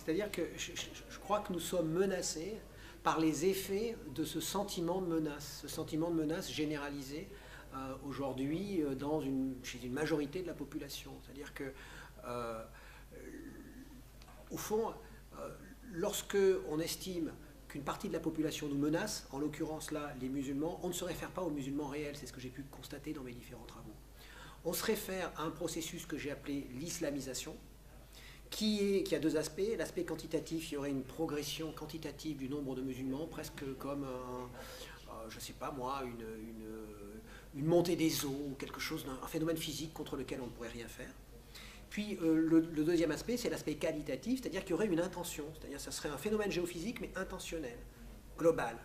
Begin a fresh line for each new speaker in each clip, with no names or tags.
C'est-à-dire que je crois que nous sommes menacés par les effets de ce sentiment de menace généralisé aujourd'hui chez une majorité de la population. C'est-à-dire que, au fond, lorsque on estime qu'une partie de la population nous menace, en l'occurrence là les musulmans, on ne se réfère pas aux musulmans réels, c'est ce que j'ai pu constater dans mes différents travaux. On se réfère à un processus que j'ai appelé l'islamisation, qui a deux aspects. L'aspect quantitatif, il y aurait une progression quantitative du nombre de musulmans, presque comme je ne sais pas moi, une montée des eaux, ou quelque chose, un phénomène physique contre lequel on ne pourrait rien faire. Puis le deuxième aspect, c'est l'aspect qualitatif, c'est-à-dire qu'il y aurait une intention, c'est-à-dire que ça serait un phénomène géophysique, mais intentionnel, global.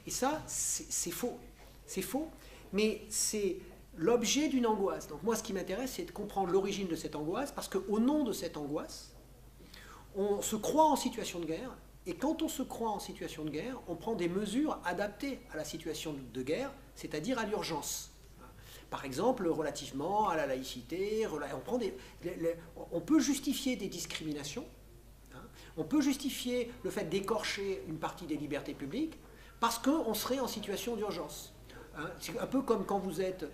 Et ça, c'est faux. C'est faux, mais c'est l'objet d'une angoisse. Donc moi, ce qui m'intéresse, c'est de comprendre l'origine de cette angoisse, parce qu'au nom de cette angoisse, on se croit en situation de guerre, et quand on se croit en situation de guerre, on prend des mesures adaptées à la situation de guerre, c'est-à-dire à l'urgence. Par exemple, relativement à la laïcité, on peut justifier des discriminations, on peut justifier le fait d'écorcher une partie des libertés publiques, parce qu'on serait en situation d'urgence. C'est un peu comme quand vous êtes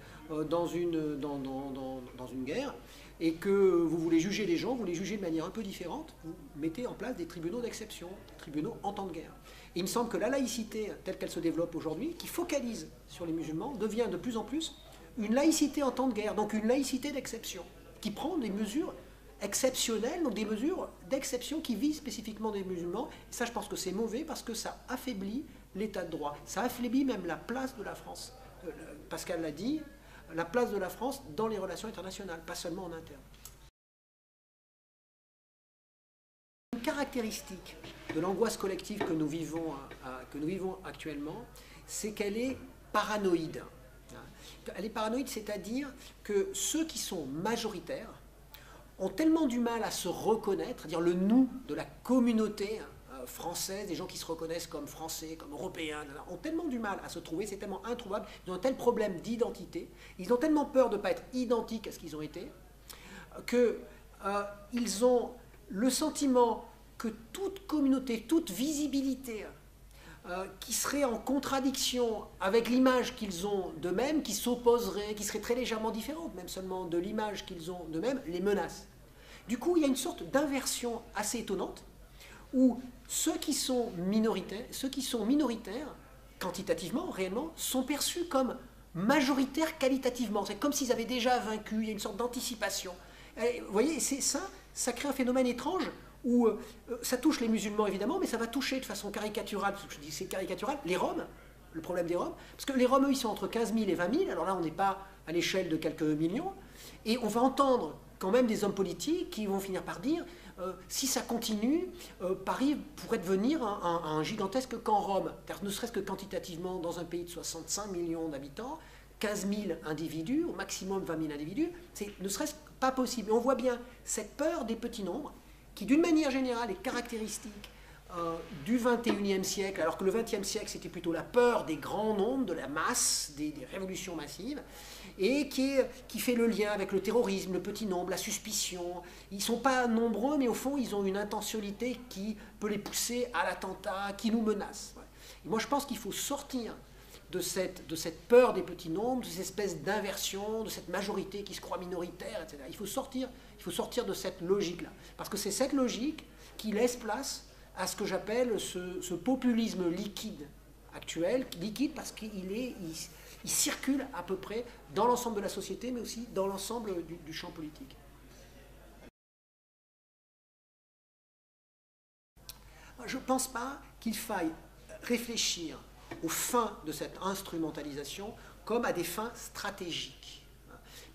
dans une guerre et que vous voulez juger les gens, vous les jugez de manière un peu différente, vous mettez en place des tribunaux d'exception, des tribunaux en temps de guerre. Et il me semble que la laïcité, telle qu'elle se développe aujourd'hui, qui focalise sur les musulmans, devient de plus en plus une laïcité en temps de guerre, donc une laïcité d'exception, qui prend des mesures exceptionnelles, donc des mesures d'exception qui visent spécifiquement des musulmans. Et ça, je pense que c'est mauvais parce que ça affaiblit l'état de droit. Ça affaiblit même la place de la France. Pascal l'a dit, la place de la France dans les relations internationales, pas seulement en interne. Une caractéristique de l'angoisse collective que nous vivons actuellement, c'est qu'elle est paranoïde. Elle est paranoïde, c'est-à-dire que ceux qui sont majoritaires ont tellement du mal à se reconnaître, c'est-à-dire le nous de la communauté française, des gens qui se reconnaissent comme français, comme européens, ont tellement du mal à se trouver, c'est tellement introuvable, ils ont un tel problème d'identité, ils ont tellement peur de ne pas être identiques à ce qu'ils ont été, qu'ils ont le sentiment que toute communauté, toute visibilité qui serait en contradiction avec l'image qu'ils ont d'eux-mêmes, qui s'opposerait, qui serait très légèrement différente, même seulement de l'image qu'ils ont d'eux-mêmes, les menace. Du coup, il y a une sorte d'inversion assez étonnante, où ceux qui sont minoritaires, quantitativement, réellement, sont perçus comme majoritaires qualitativement. C'est comme s'ils avaient déjà vaincu, il y a une sorte d'anticipation. Vous voyez, ça crée un phénomène étrange où ça touche les musulmans évidemment, mais ça va toucher de façon caricaturale, parce que je dis c'est caricatural, les Roms, le problème des Roms, parce que les Roms, eux, ils sont entre 15 000 et 20 000, alors là on n'est pas à l'échelle de quelques millions, et on va entendre quand même des hommes politiques qui vont finir par dire si ça continue, Paris pourrait devenir un gigantesque camp Rome, car ne serait-ce que quantitativement, dans un pays de 65 millions d'habitants, 15 000 individus, au maximum 20 000 individus, c'est ne serait-ce pas possible. Et on voit bien cette peur des petits nombres, qui d'une manière générale est caractéristique du XXIe siècle, alors que le XXe siècle c'était plutôt la peur des grands nombres, de la masse, des révolutions massives, et qui fait le lien avec le terrorisme, le petit nombre, la suspicion. Ils ne sont pas nombreux, mais au fond ils ont une intentionnalité qui peut les pousser à l'attentat, qui nous menace. Et moi je pense qu'il faut sortir de cette peur des petits nombres, de cette espèce d'inversion, de cette majorité qui se croit minoritaire, etc. Il faut sortir de cette logique-là. Parce que c'est cette logique qui laisse place à ce que j'appelle ce populisme liquide actuel, liquide parce qu'il circule à peu près dans l'ensemble de la société, mais aussi dans l'ensemble du champ politique. Je ne pense pas qu'il faille réfléchir aux fins de cette instrumentalisation comme à des fins stratégiques,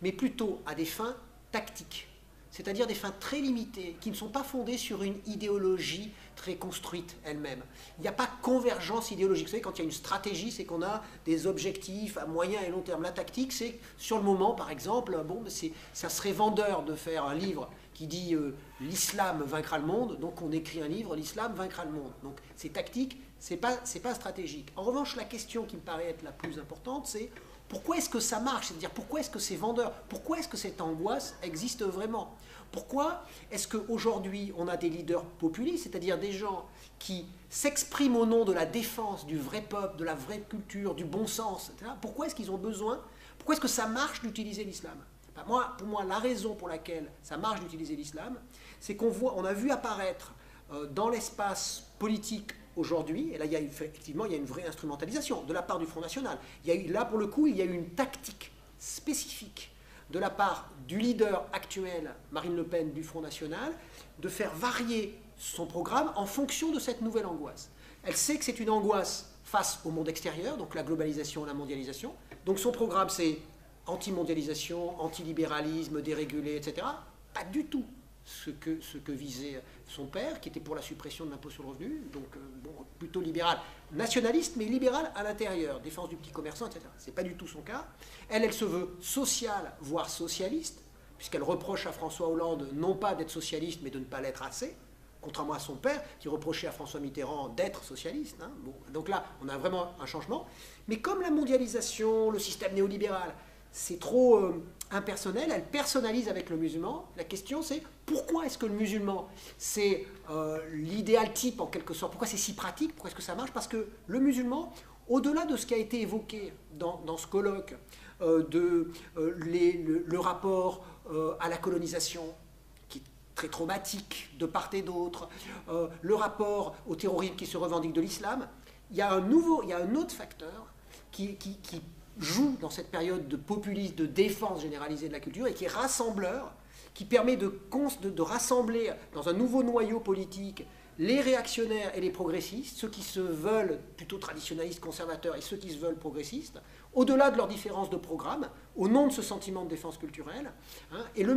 mais plutôt à des fins tactiques, c'est-à-dire des fins très limitées, qui ne sont pas fondées sur une idéologie très construite elle-même. Il n'y a pas convergence idéologique. Vous savez, quand il y a une stratégie, c'est qu'on a des objectifs à moyen et long terme. La tactique, c'est sur le moment, par exemple, bon, ça serait vendeur de faire un livre qui dit l'islam vaincra le monde, donc on écrit un livre, l'islam vaincra le monde. Donc c'est tactique, c'est pas stratégique. En revanche, la question qui me paraît être la plus importante, c'est Pourquoi est-ce que ça marche? C'est-à-dire, pourquoi est-ce que ces vendeurs, pourquoi est-ce que cette angoisse existe vraiment? Pourquoi est-ce qu'aujourd'hui, on a des leaders populistes, c'est-à-dire des gens qui s'expriment au nom de la défense du vrai peuple, de la vraie culture, du bon sens, etc. Pourquoi est-ce qu'ils ont besoin, pourquoi est-ce que ça marche d'utiliser l'islam? Pour moi, la raison pour laquelle ça marche d'utiliser l'islam, c'est on a vu apparaître dans l'espace politique aujourd'hui, et là, effectivement, il y a une vraie instrumentalisation de la part du Front National. Là, pour le coup, il y a eu une tactique spécifique de la part du leader actuel, Marine Le Pen, du Front National, de faire varier son programme en fonction de cette nouvelle angoisse. Elle sait que c'est une angoisse face au monde extérieur, donc la globalisation, la mondialisation. Donc son programme, c'est anti-mondialisation, anti-libéralisme, dérégulé, etc. Pas du tout ce que visait son père, qui était pour la suppression de l'impôt sur le revenu, donc plutôt libéral, nationaliste, mais libéral à l'intérieur, défense du petit commerçant, etc. Ce n'est pas du tout son cas. Elle se veut sociale, voire socialiste, puisqu'elle reproche à François Hollande non pas d'être socialiste, mais de ne pas l'être assez, contrairement à son père, qui reprochait à François Mitterrand d'être socialiste. Hein. Bon, donc là, on a vraiment un changement. Mais comme la mondialisation, le système néolibéral, c'est trop impersonnel, elle personnalise avec le musulman. La question, c'est pourquoi est-ce que le musulman, c'est l'idéal type en quelque sorte? Pourquoi c'est si pratique? Pourquoi est-ce que ça marche? Parce que le musulman, au-delà de ce qui a été évoqué dans ce colloque, le rapport à la colonisation, qui est très traumatique de part et d'autre, le rapport au terrorisme qui se revendique de l'islam, il y a un autre facteur qui joue dans cette période de populisme, de défense généralisée de la culture, et qui est rassembleur, qui permet de rassembler dans un nouveau noyau politique les réactionnaires et les progressistes, ceux qui se veulent plutôt traditionnalistes, conservateurs, et ceux qui se veulent progressistes, au-delà de leurs différences de programme, au nom de ce sentiment de défense culturelle. Hein. Et le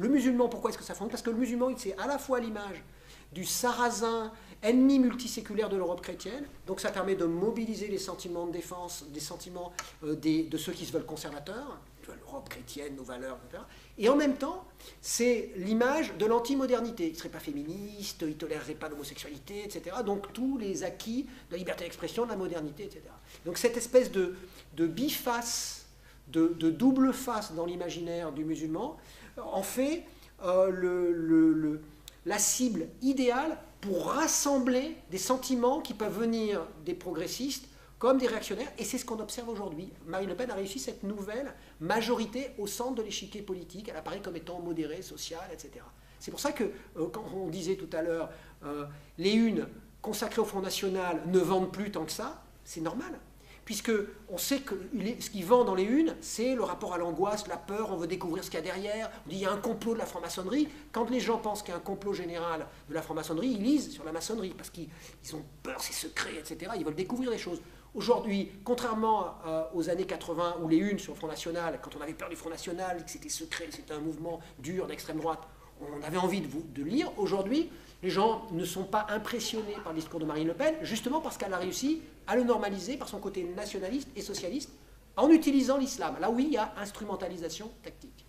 musulman, pourquoi est-ce que ça fonctionne? Parce que le musulman, c'est à la fois l'image du sarrasin, ennemi multiséculaire de l'Europe chrétienne, donc ça permet de mobiliser les sentiments de défense, des sentiments de ceux qui se veulent conservateurs, l'Europe chrétienne, nos valeurs, etc. Et en même temps, c'est l'image de l'antimodernité. Il ne serait pas féministe, il ne tolérerait pas l'homosexualité, etc. Donc tous les acquis de la liberté d'expression, de la modernité, etc. Donc cette espèce de biface, de double face dans l'imaginaire du musulman, en fait la cible idéale pour rassembler des sentiments qui peuvent venir des progressistes comme des réactionnaires, et c'est ce qu'on observe aujourd'hui. Marine Le Pen a réussi cette nouvelle majorité au centre de l'échiquier politique, elle apparaît comme étant modérée, sociale, etc. C'est pour ça que, quand on disait tout à l'heure, les unes consacrées au Front National ne vendent plus tant que ça, c'est normal. Puisque on sait que ce qui vend dans les unes, c'est le rapport à l'angoisse, la peur, on veut découvrir ce qu'il y a derrière, on dit il y a un complot de la franc-maçonnerie. Quand les gens pensent qu'il y a un complot général de la franc-maçonnerie, ils lisent sur la maçonnerie, parce qu'ils ont peur, c'est secret, etc. Ils veulent découvrir des choses. Aujourd'hui, contrairement aux années 80, où les unes sur le Front National, quand on avait peur du Front National, que c'était secret, c'était un mouvement dur d'extrême droite, on avait envie de lire. Aujourd'hui, les gens ne sont pas impressionnés par le discours de Marine Le Pen, justement parce qu'elle a réussi à le normaliser par son côté nationaliste et socialiste, en utilisant l'islam, là où il y a instrumentalisation tactique.